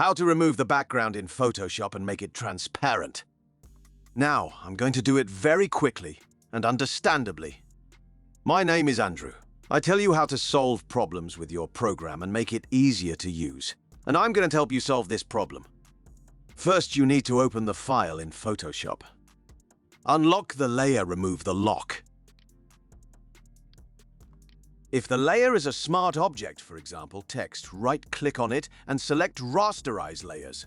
How to remove the background in Photoshop and make it transparent. Now, I'm going to do it very quickly and understandably. My name is Andrew. I tell you how to solve problems with your program and make it easier to use. And I'm going to help you solve this problem. First, you need to open the file in Photoshop. Unlock the layer, remove the lock. If the layer is a smart object, for example, text, right-click on it and select Rasterize Layers.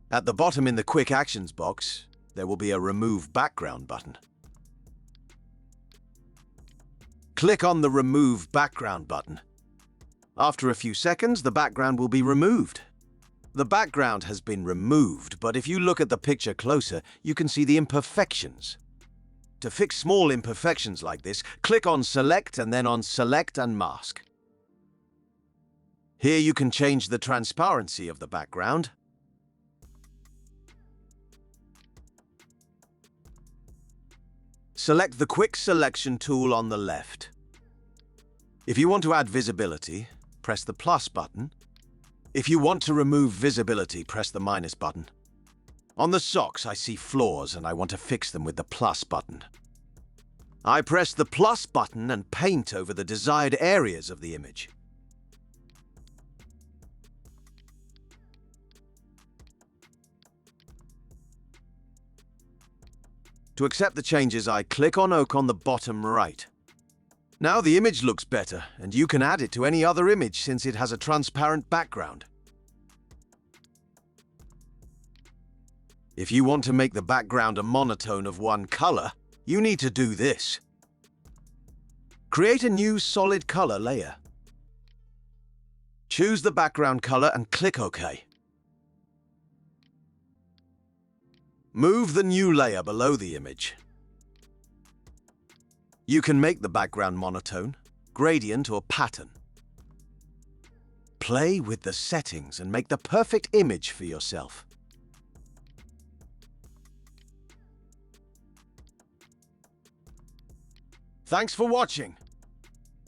At the bottom in the Quick Actions box, there will be a Remove Background button. Click on the Remove Background button. After a few seconds, the background will be removed. The background has been removed, but if you look at the picture closer, you can see the imperfections. To fix small imperfections like this, click on Select and then on Select and Mask. Here you can change the transparency of the background. Select the Quick Selection tool on the left. If you want to add visibility, press the plus button. If you want to remove visibility, press the minus button. On the socks, I see flaws and I want to fix them with the plus button. I press the plus button and paint over the desired areas of the image. To accept the changes, I click on OK on the bottom right. Now the image looks better, and you can add it to any other image since it has a transparent background. If you want to make the background a monotone of one color, you need to do this. Create a new solid color layer. Choose the background color and click OK. Move the new layer below the image. You can make the background monotone, gradient, or pattern. Play with the settings and make the perfect image for yourself. Thanks for watching.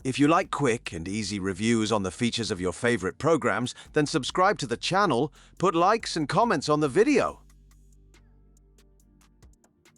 If you like quick and easy reviews on the features of your favorite programs, then subscribe to the channel, put likes and comments on the video.